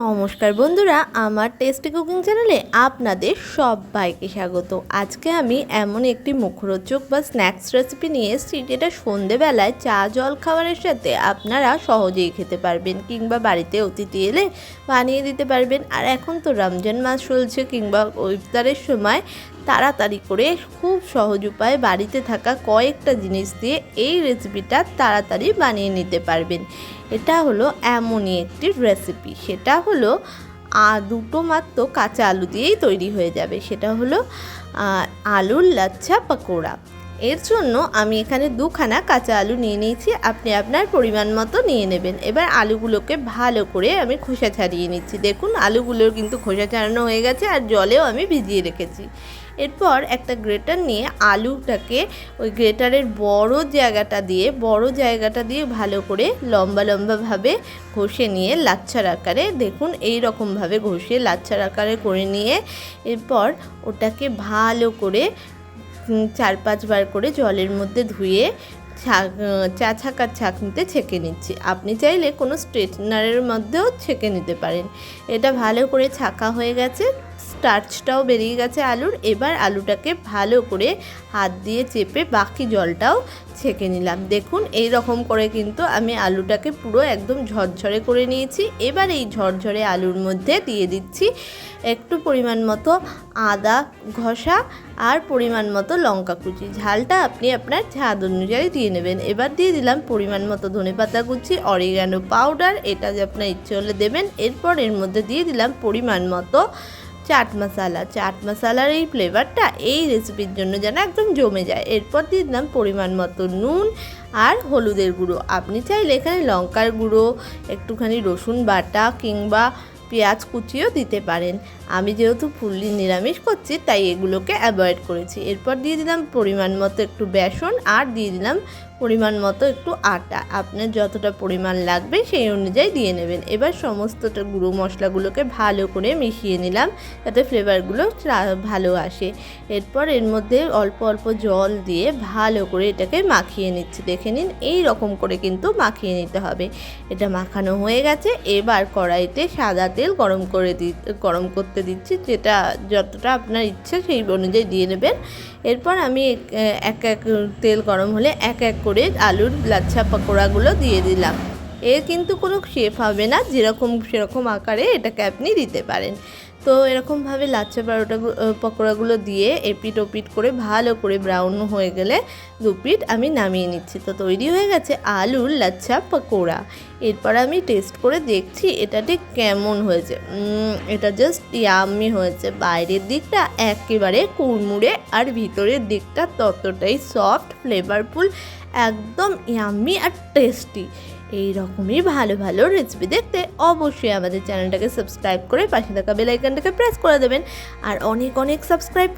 নমস্কার বন্ধুরা, আমার টেস্টি কুকিং চ্যানেলে আপনাদের সবাইকে স্বাগত। আজকে আমি এমন একটি মুখরোচক বা স্ন্যাক্স রেসিপি নিয়ে এসেছি যেটা সন্ধেবেলায় চা জল খাবারের সাথে আপনারা সহজেই খেতে পারবেন, কিংবা বাড়িতে অতিথি এলে বানিয়ে দিতে পারবেন। আর এখন তো রমজান মাস চলছে, কিংবা ইফতারের সময় তাড়াতাড়ি করে খুব সহজ উপায়ে বাড়িতে থাকা কয়েকটা জিনিস দিয়ে এই রেসিপিটা তাড়াতাড়ি বানিয়ে নিতে পারবেন। এটা হলো এমনই একটি রেসিপি, সেটা হলো দুটো মাত্র কাঁচা আলু দিয়েই তৈরি হয়ে যাবে। সেটা হলো আলুর লাচ্ছা পাকোড়া। এর জন্য আমি এখানে দুখানা কাঁচা আলু নিয়ে নিয়েছি, আপনি আপনার পরিমাণ মতো নিয়ে নেবেন। এবার আলুগুলোকে ভালো করে আমি খোসা ছাড়িয়ে নিচ্ছি। দেখুন, আলুগুলোর কিন্তু খোসা ছাড়ানো হয়ে গেছে, আর জলেও আমি ভিজিয়ে রেখেছি। এরপর একটা গ্রেটার নিয়ে আলুটাকে ওই গ্রেটারের বড় জায়গাটা দিয়ে ভালো করে লম্বাভাবে ঘষে নিয়ে লাচ্ছার আকারে, দেখুন এই রকমভাবে ঘষে লাচ্ছার আকারে করে নিয়ে এরপর ওটাকে ভালো করে 4-5 বার করে জলের মধ্যে ধুয়ে চা ছাঁকার ছাঁকনিতে ছেঁকে নিচ্ছি। আপনি চাইলে কোনো স্ট্রেটনারের মধ্যেও ছেঁকে নিতে পারেন। এটা ভালো করে ছাঁকা হয়ে গেছে, স্টার্চটাও বেরিয়ে গেছে আলুর। এবার আলুটাকে ভালো করে হাত দিয়ে চেপে বাকি জলটাও ছেঁকে নিলাম। দেখুন এই রকম করে কিন্তু আমি আলুটাকে পুরো একদম ঝরঝরে করে নিয়েছি। এবার এই ঝরঝরে আলুর মধ্যে দিয়ে দিচ্ছি একটু পরিমাণ মতো আদা ঘষা আর পরিমাণ মতো লঙ্কা কুচি। ঝালটা আপনি আপনার স্বাদ অনুযায়ী দিয়ে নেবেন। এবার দিয়ে দিলাম পরিমাণ মতো ধনেপাতা কুচি, অরিগ্যানো পাউডার, এটা যে আপনার ইচ্ছে হলে দেবেন। এরপর এর মধ্যে দিয়ে দিলাম পরিমাণ মতো চাট মশালার এই ফ্লেভারটা এই রেসিপির জন্য যেন একদম জমে যায়। এরপর দিয়ে দিলাম পরিমাণ মতো নুন আর হলুদের গুঁড়ো। আপনি চাইলে এখানে লঙ্কার গুঁড়ো, একটুখানি রসুন বাটা কিংবা পেঁয়াজ কুচিও দিতে পারেন। আমি যেহেতু ফুললি নিরামিষ করছি তাই এগুলোকে অ্যাভয়েড করেছি। এরপর দিয়ে দিলাম পরিমাণ মতো একটু বেসন আর দিয়ে দিলাম পরিমাণ মতো একটু আটা। আপনার যতটা পরিমাণ লাগবে সেই অনুযায়ী দিয়ে নেবেন। এবার সমস্তটা গুঁড়ো মশলাগুলোকে ভালো করে মিশিয়ে নিলাম যাতে ফ্লেভারগুলো ভালো আসে। এরপর এর মধ্যে অল্প অল্প জল দিয়ে ভালো করে এটাকে মাখিয়ে নিচ্ছি। দেখে নিন এই রকম করে কিন্তু মাখিয়ে নিতে হবে। এটা মাখানো হয়ে গেছে। এবার কড়াইতে সাদা তেল গরম করতে দিচ্ছি, যেটা যতটা আপনার ইচ্ছে সেই অনুযায়ী দিয়ে নেবেন। এরপর আমি এক তেল গরম হলে এক এক করে আলুর লাচ্ছা পাকোড়াগুলো দিয়ে দিলাম। এর কিন্তু কোনো শেপ হবে না, সেরকম আকারে এটাকে আপনি দিতে পারেন। তো এরকমভাবে লাচ্ছা পকোড়াগুলো দিয়ে এপিট ওপিট করে ভালো করে ব্রাউন হয়ে গেলে দুপিট আমি নামিয়ে নিচ্ছি। তো তৈরি হয়ে গেছে আলুর লাচ্ছা পকোড়া। এরপর আমি টেস্ট করে দেখছি এটা ঠিক কেমন হয়েছে। এটা জাস্ট ইয়াম্মি হয়েছে। বাইরের দিকটা একেবারে কুড়মুড়ে আর ভিতরের দিকটা ততটাই সফট, ফ্লেভারফুল, একদম ইয়াম্মি আর টেস্টি। এই রকমই ভালো রেসিপি দেখতে অবশ্যই আমাদের চ্যানেলটাকে সাবস্ক্রাইব করে পাশে থাকা বেল আইকনটাকে প্রেস করে দেবেন। আর অনেক সাবস্ক্রাইব